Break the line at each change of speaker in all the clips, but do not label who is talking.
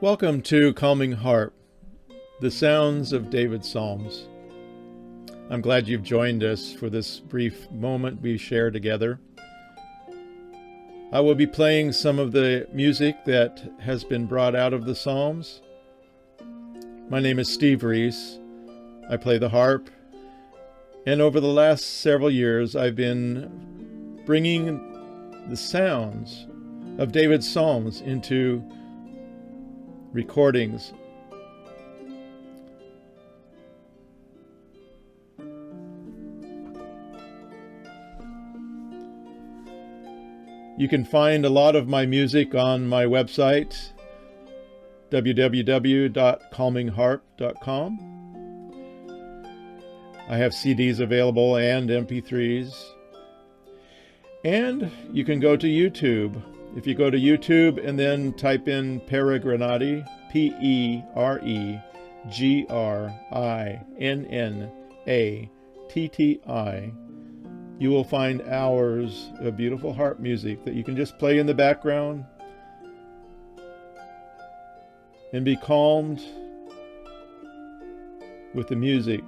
Welcome to Calming Harp, the sounds of David's Psalms. I'm glad you've joined us for this brief moment we share together. I will be playing some of the music that has been brought out of the Psalms. My name is Steve Reese. I play the harp, and over the last several years I've been bringing the sounds of David's Psalms into recordings. You can find a lot of my music on my website, www.calmingharp.com. I have CDs available and MP3s. And you can go to YouTube. If you go to YouTube and then type in Peregrinati, Peregrinnatti, you will find hours of beautiful harp music that you can just play in the background and be calmed with the music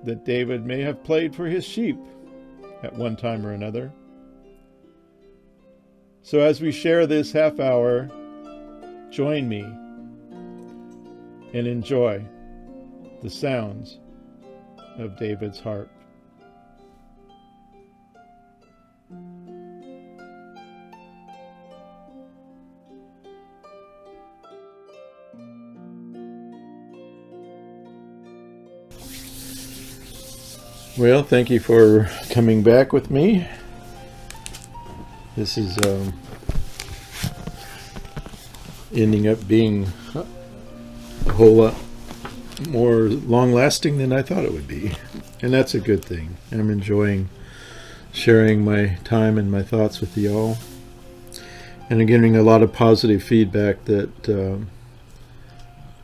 that David may have played for his sheep at one time or another. So as we share this half hour, join me and enjoy the sounds of David's harp. Well, thank you for coming back with me. This is ending up being a whole lot more long-lasting than I thought it would be. And that's a good thing. I'm enjoying sharing my time and my thoughts with y'all. And I'm getting a lot of positive feedback that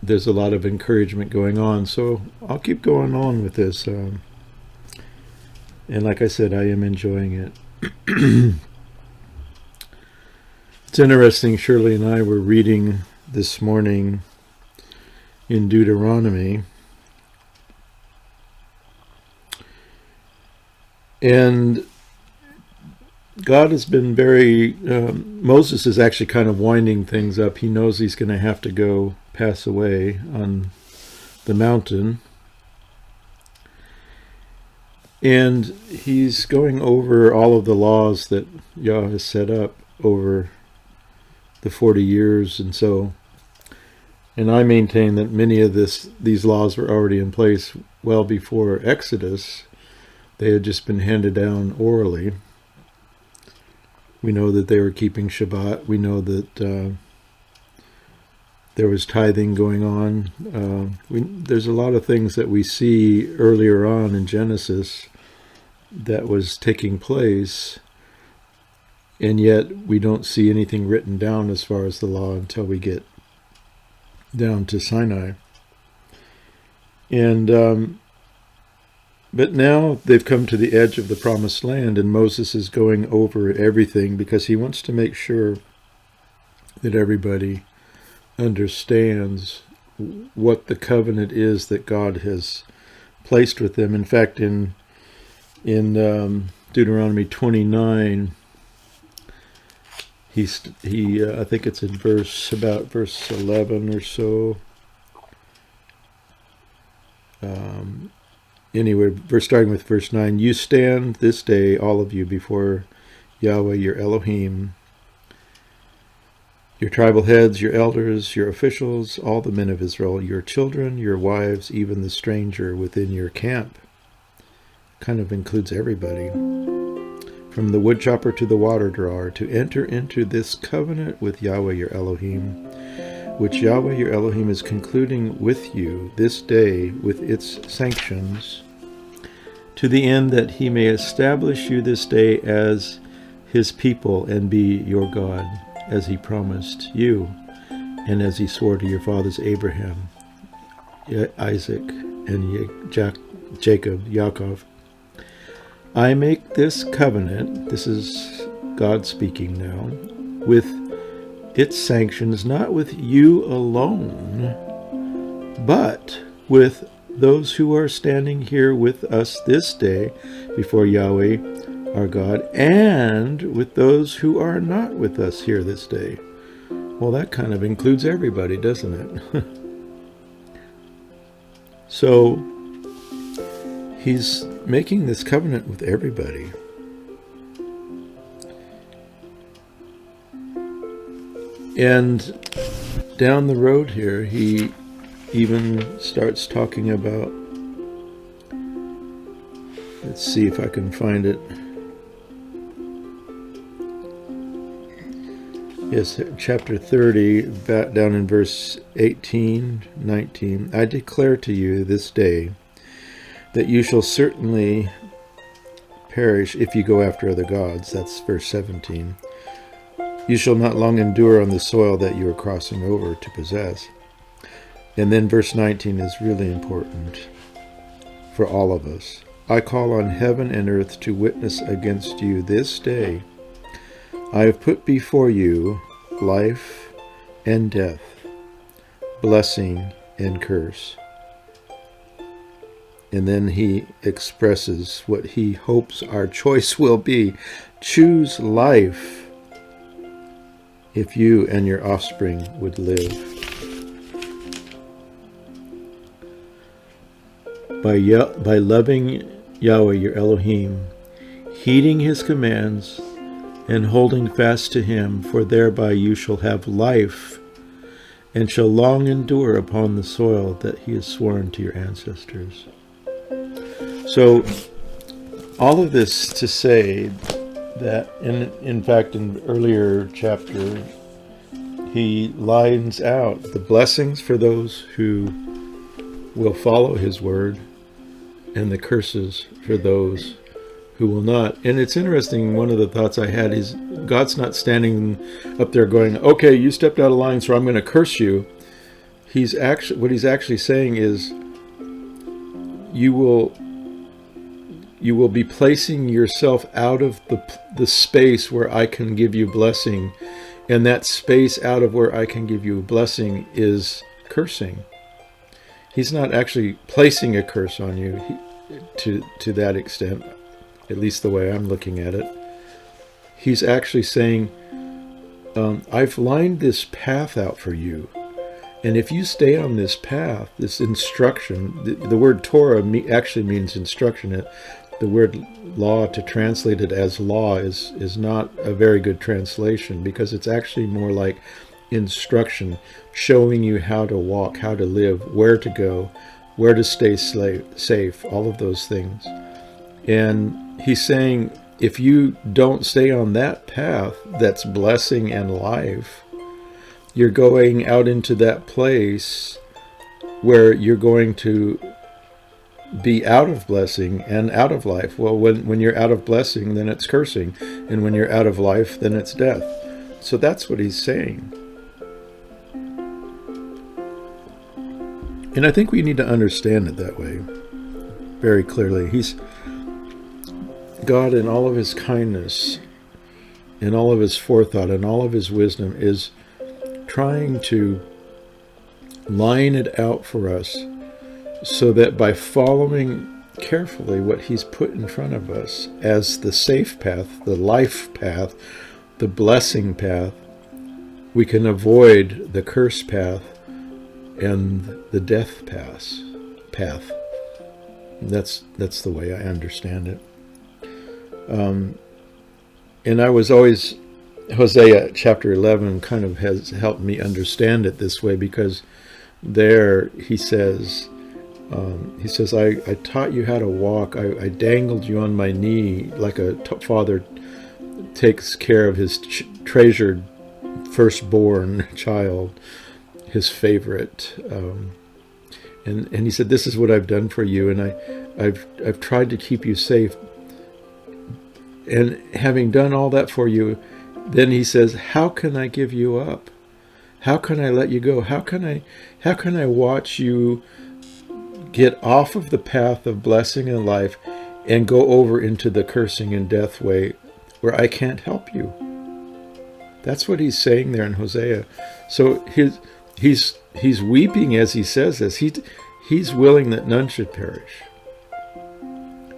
there's a lot of encouragement going on. So I'll keep going on with this. And like I said, I am enjoying it. It's interesting, Shirley and I were reading this morning in Deuteronomy, and God has been very, Moses is actually kind of winding things up. He knows he's going to have to go pass away on the mountain. And he's going over all of the laws that Yah has set up over the 40 years. And I maintain that many of these laws were already in place well before Exodus. They had just been handed down orally. We know that they were keeping Shabbat. We know that there was tithing going on. There's a lot of things that we see earlier on in Genesis that was taking place, and yet we don't see anything written down as far as the law until we get down to Sinai. And but now they've come to the edge of the promised land, and Moses is going over everything because he wants to make sure that everybody understands what the covenant is that God has placed with them. In fact, in Deuteronomy 29, he I think it's in verse 11 or so. Anyway, starting with verse 9, you stand this day, all of you, before Yahweh your Elohim, your tribal heads, your elders, your officials, all the men of Israel, your children, your wives, even the stranger within your camp. Kind of includes everybody, from the woodchopper to the water drawer, to enter into this covenant with Yahweh your Elohim, which Yahweh your Elohim is concluding with you this day with its sanctions, to the end that he may establish you this day as his people and be your God, as he promised you, and as he swore to your fathers Abraham, Isaac, and Jacob, Yaakov. I make this covenant, this is God speaking now, with its sanctions not with you alone, but with those who are standing here with us this day before Yahweh our God, and with those who are not with us here this day. Well, that kind of includes everybody, doesn't it? So he's making this covenant with everybody. And down the road here, he even starts talking about, let's see if I can find it. Yes, chapter 30, down in verse 18, 19. I declare to you this day that you shall certainly perish if you go after other gods. That's verse 17. You shall not long endure on the soil that you are crossing over to possess. And then verse 19 is really important for all of us. I call on heaven and earth to witness against you this day. I have put before you life and death, blessing and curse. And then he expresses what he hopes our choice will be. Choose life if you and your offspring would live. By loving Yahweh your Elohim, heeding his commands, and holding fast to him, for thereby you shall have life, and shall long endure upon the soil that he has sworn to your ancestors. So, all of this to say that, in fact, in the earlier chapter, he lines out the blessings for those who will follow his word, and the curses for those who will not. And it's interesting, one of the thoughts I had is God's not standing up there going, okay, you stepped out of line, so I'm going to curse you. What he's actually saying is, you will be placing yourself out of the space where I can give you blessing, and that space out of where I can give you a blessing is cursing. He's not actually placing a curse on you to that extent, at least the way I'm looking at it. He's actually saying, I've lined this path out for you. And if you stay on this path, this instruction, the word Torah actually means instruction. The word law, to translate it as law, is not a very good translation, because it's actually more like instruction, showing you how to walk, how to live, where to go, where to stay safe, all of those things. And he's saying, if you don't stay on that path that's blessing and life, you're going out into that place where you're going to be out of blessing and out of life. Well, when you're out of blessing, then it's cursing. And when you're out of life, then it's death. So that's what he's saying. And I think we need to understand it that way very clearly. God, in all of his kindness, in all of his forethought, and all of his wisdom, is trying to line it out for us, so that by following carefully what he's put in front of us as the safe path, the life path, the blessing path, we can avoid the curse path and the death path. That's the way I understand it. And I was always, Hosea chapter 11 kind of has helped me understand it this way, because there he says, I taught you how to walk. I dangled you on my knee like a father takes care of his treasured firstborn child, his favorite. And he said, this is what I've done for you, and I've tried to keep you safe. And having done all that for you, then he says, how can I give you up? How can I let you go? How can I watch you get off of the path of blessing and life and go over into the cursing and death way, where I can't help you? That's what he's saying there in Hosea. So he's weeping as he says this. He's willing that none should perish.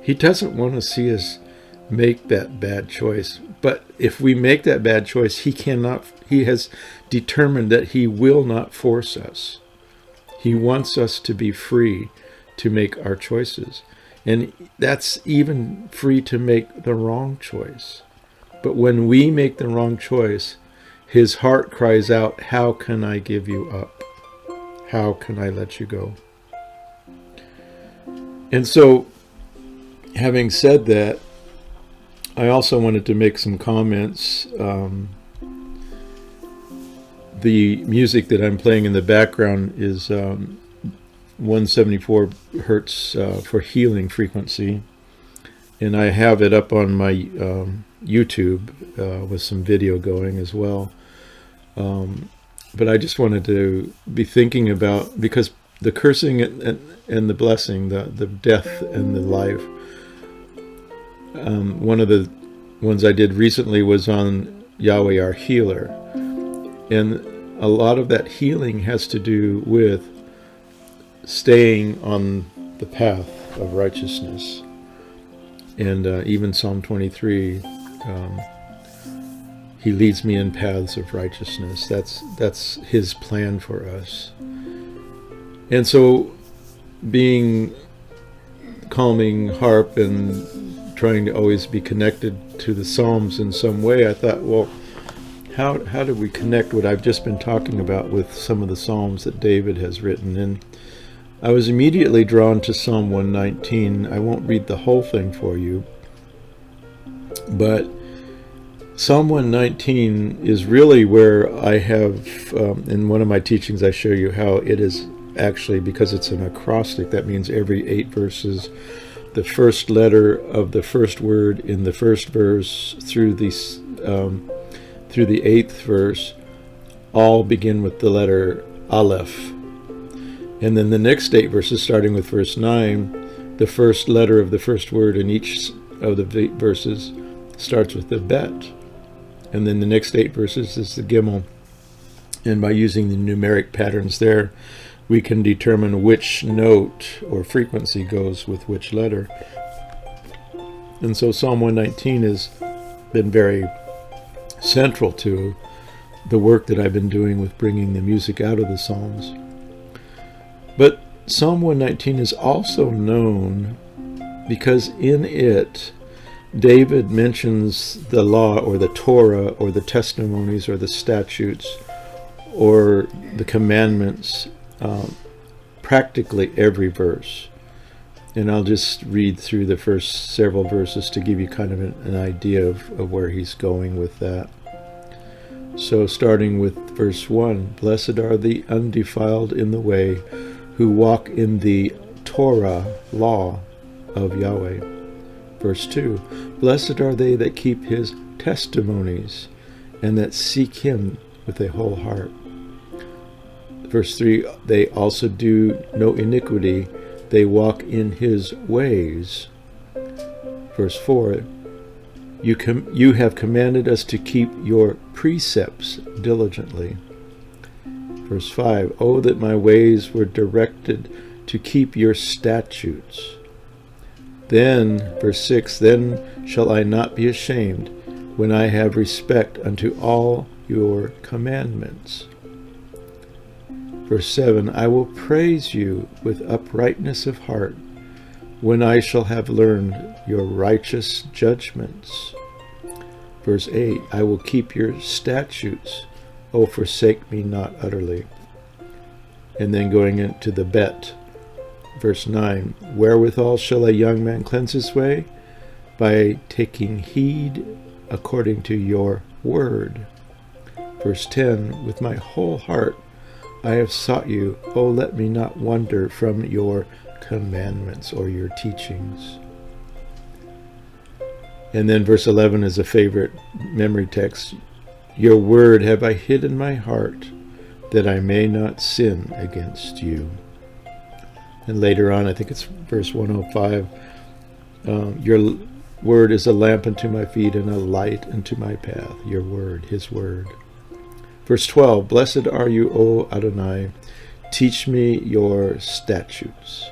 He doesn't want to see us make that bad choice. But if we make that bad choice, he has determined that he will not force us. He wants us to be free to make our choices. And that's even free to make the wrong choice. But when we make the wrong choice, his heart cries out, how can I give you up? How can I let you go? And so, having said that, I also wanted to make some comments. The music that I'm playing in the background is 174 hertz for healing frequency. And I have it up on my YouTube with some video going as well. But I just wanted to be thinking about, because the cursing and the blessing, the death and the life. One of the ones I did recently was on Yahweh our healer. And a lot of that healing has to do with staying on the path of righteousness. And even Psalm 23, he leads me in paths of righteousness. That's his plan for us. And so calming Harp and trying to always be connected to the Psalms in some way, I thought, well, how do we connect what I've just been talking about with some of the Psalms that David has written? And I was immediately drawn to Psalm 119. I won't read the whole thing for you, but Psalm 119 is really where I have, in one of my teachings I show you how it is actually, because it's an acrostic, that means every 8 verses, the first letter of the first word in the first verse through the 8th verse all begin with the letter Aleph. And then the next 8 verses, starting with verse 9, the first letter of the first word in each of the 8 verses starts with the Bet. And then the next 8 verses is the Gimel. And by using the numeric patterns there, we can determine which note or frequency goes with which letter. And so Psalm 119 has been very central to the work that I've been doing with bringing the music out of the Psalms. But Psalm 119 is also known because in it, David mentions the law or the Torah or the testimonies or the statutes or the commandments practically every verse. And I'll just read through the first several verses to give you kind of an idea of where he's going with that. So starting with verse 1, blessed are the undefiled in the way, who walk in the Torah law of Yahweh. Verse 2, blessed are they that keep his testimonies and that seek him with a whole heart. Verse 3, they also do no iniquity, they walk in his ways. Verse 4, you have commanded us to keep your precepts diligently. Verse 5, oh, that my ways were directed to keep your statutes. Then, verse 6, then shall I not be ashamed when I have respect unto all your commandments. Verse 7, I will praise you with uprightness of heart when I shall have learned your righteous judgments. Verse 8, I will keep your statutes. Oh, forsake me not utterly. And then going into the Bet. Verse 9, wherewithal shall a young man cleanse his way? By taking heed according to your word. Verse 10, with my whole heart I have sought you. Oh, let me not wander from your commandments or your teachings. And then verse 11 is a favorite memory text. Your word have I hid in my heart, that I may not sin against you. And later on, I think it's verse 105, word is a lamp unto my feet and a light unto my path. Your word, his word. Verse 12, blessed are you, O Adonai. Teach me your statutes.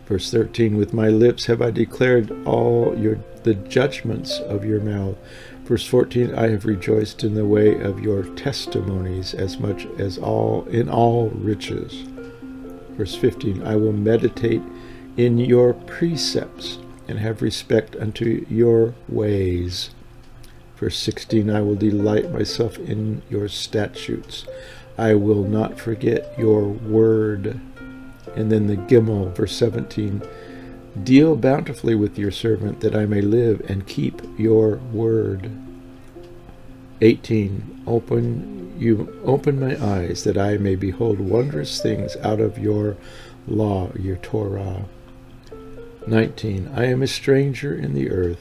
Verse 13, with my lips have I declared all the judgments of your mouth. Verse 14, I have rejoiced in the way of your testimonies as much as in all riches. Verse 15, I will meditate in your precepts and have respect unto your ways. Verse 16, I will delight myself in your statutes. I will not forget your word. And then the Gimel, verse 17, deal bountifully with your servant that I may live and keep your word. 18, open my eyes that I may behold wondrous things out of your law, your Torah. 19, I am a stranger in the earth.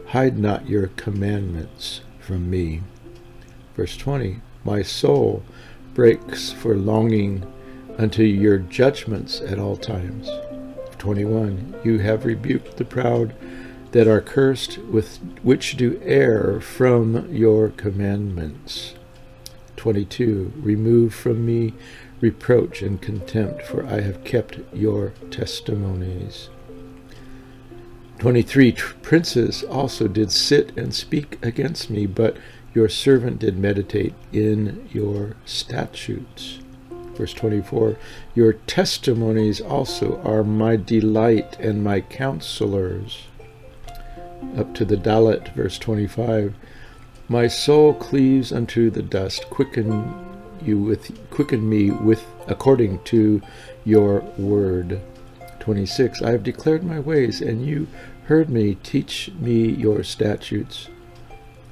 Hide not your commandments from me. Verse 20, my soul breaks for longing unto your judgments at all times. 21, you have rebuked the proud that are cursed, with which do err from your commandments. 22, remove from me reproach and contempt, for I have kept your testimonies. 23, princes also did sit and speak against me, but your servant did meditate in your statutes. Verse 24, your testimonies also are my delight and my counselors. Up to the Dalet, verse 25, my soul cleaves unto the dust. Quicken me with according to your word. 26, I have declared my ways, and you heard me. Teach me your statutes.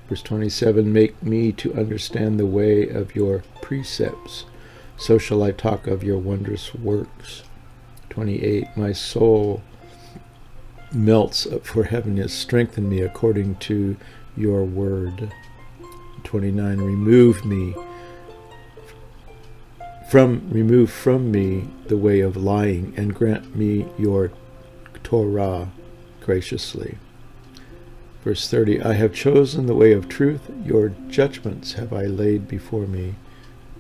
Verse 27, make me to understand the way of your precepts. So shall I talk of your wondrous works. 28, my soul melts for heaviness. Strengthen me according to your word. 29, remove from me the way of lying, and grant me your Torah graciously. Verse 30, I have chosen the way of truth. Your judgments have I laid before me.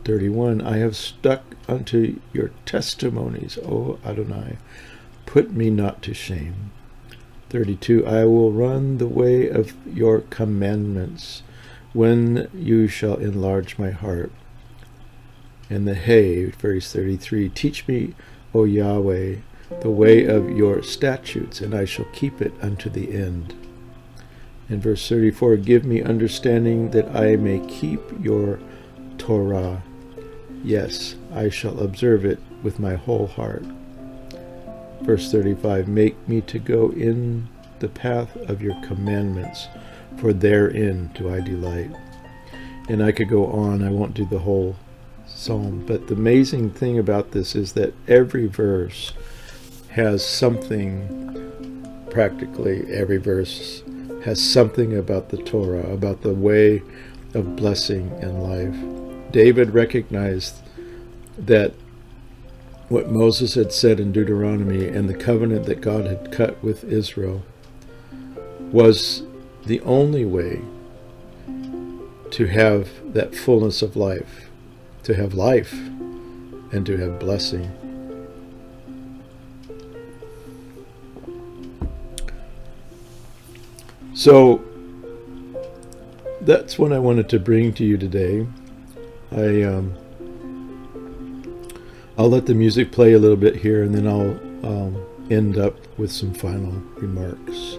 31, I have stuck unto your testimonies, O Adonai. Put me not to shame. 32, I will run the way of your commandments when you shall enlarge my heart. And the verse 33, teach me, O Yahweh, the way of your statutes, and I shall keep it unto the end. In verse 34, give me understanding that I may keep your Torah. Yes, I shall observe it with my whole heart. Verse 35, make me to go in the path of your commandments, for therein do I delight. And I could go on, I won't do the whole psalm, but the amazing thing about this is that every verse has something, practically every verse has something about the Torah, about the way of blessing and life. David recognized that what Moses had said in Deuteronomy and the covenant that God had cut with Israel was the only way to have that fullness of life, to have life and to have blessing. So that's what I wanted to bring to you today. I'll let the music play a little bit here, and then I'll end up with some final remarks.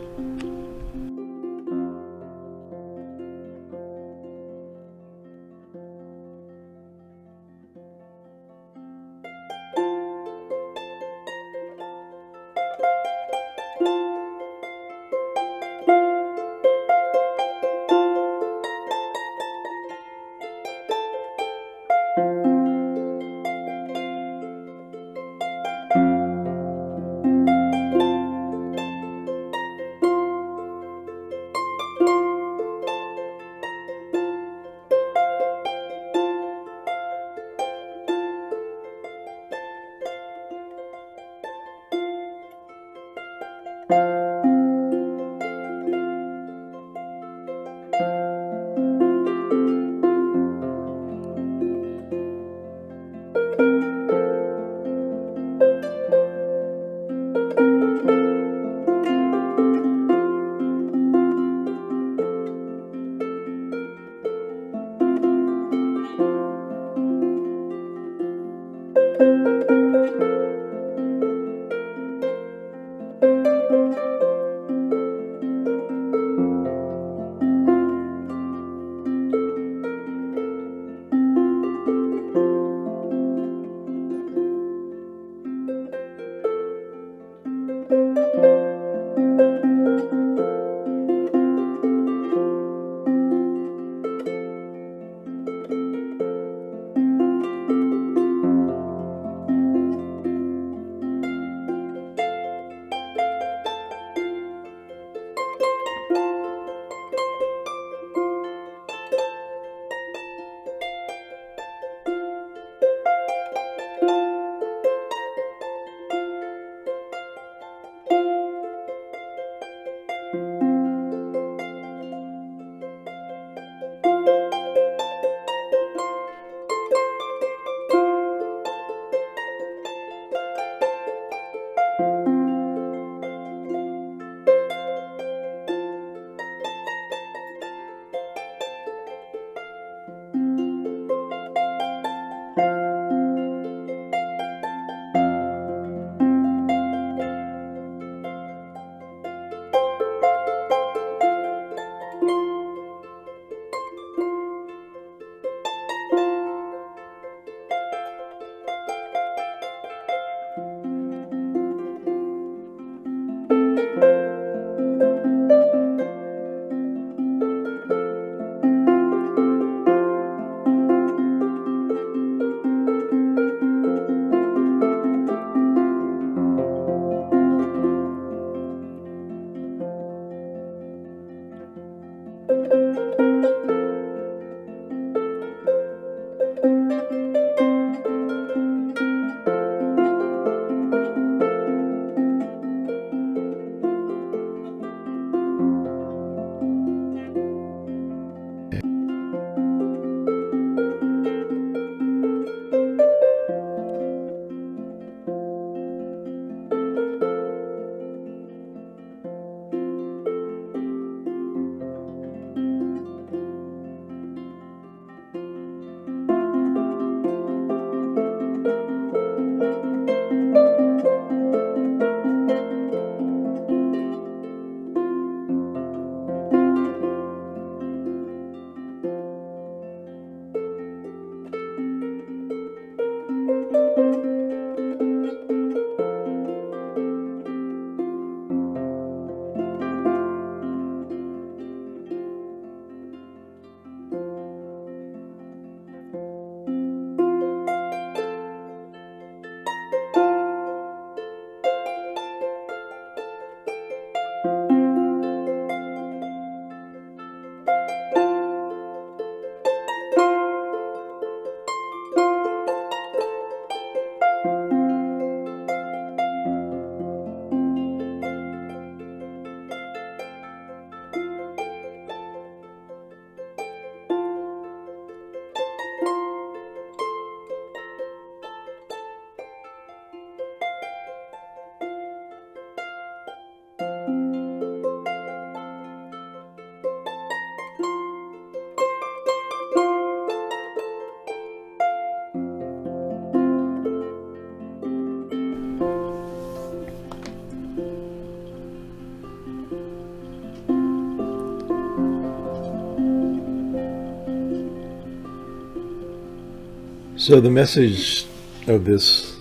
So the message of this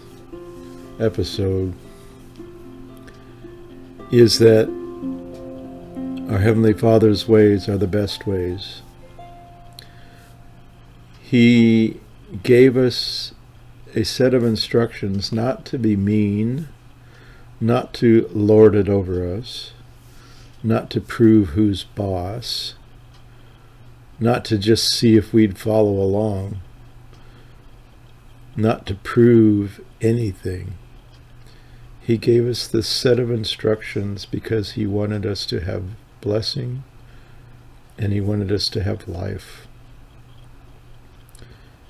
episode is that our Heavenly Father's ways are the best ways. He gave us a set of instructions not to be mean, not to lord it over us, not to prove who's boss, not to just see if we'd follow along, not to prove anything. He gave us this set of instructions because he wanted us to have blessing and he wanted us to have life.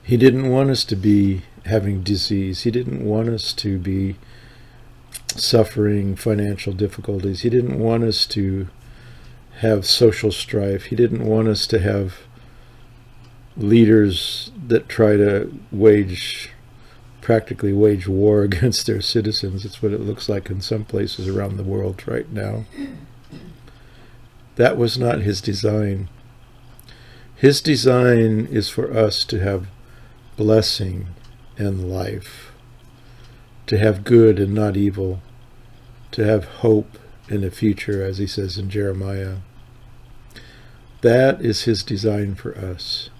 He didn't want us to be having disease. He didn't want us to be suffering financial difficulties. He didn't want us to have social strife. He didn't want us to have leaders that try to practically wage war against their citizens. It's what it looks like in some places around the world right now. That was not his design. His design is for us to have blessing and life, to have good and not evil, to have hope in the future, as he says in Jeremiah. That is his design for us.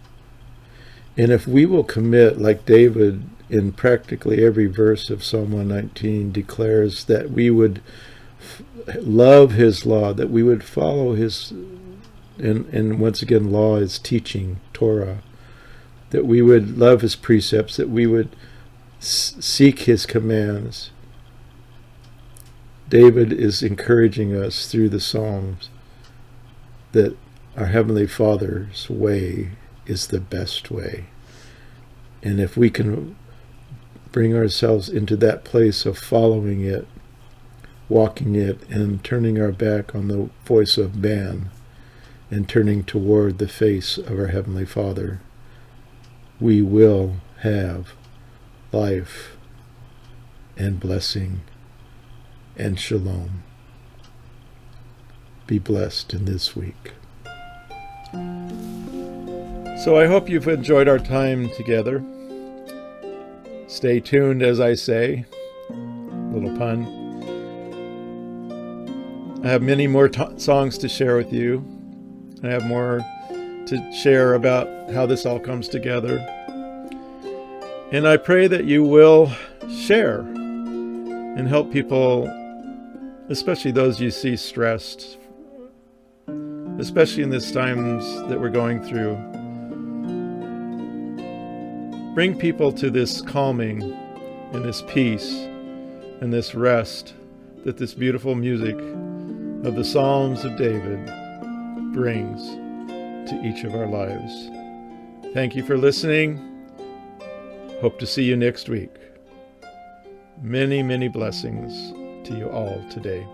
And if we will commit, like David in practically every verse of Psalm 119 declares, that we would love his law, that we would follow his, and once again, law is teaching, Torah, that we would love his precepts, that we would seek his commands. David is encouraging us through the Psalms that our Heavenly Father's way is the best way. And if we can bring ourselves into that place of following it, walking it, and turning our back on the voice of man, and turning toward the face of our Heavenly Father, we will have life and blessing and shalom. Be blessed in this week. So I hope you've enjoyed our time together. Stay tuned, as I say. Little pun. I have many more songs to share with you. I have more to share about how this all comes together. And I pray that you will share and help people, especially those you see stressed, especially in these times that we're going through. Bring people to this calming and this peace and this rest that this beautiful music of the Psalms of David brings to each of our lives. Thank you for listening. Hope to see you next week. Many, many blessings to you all today.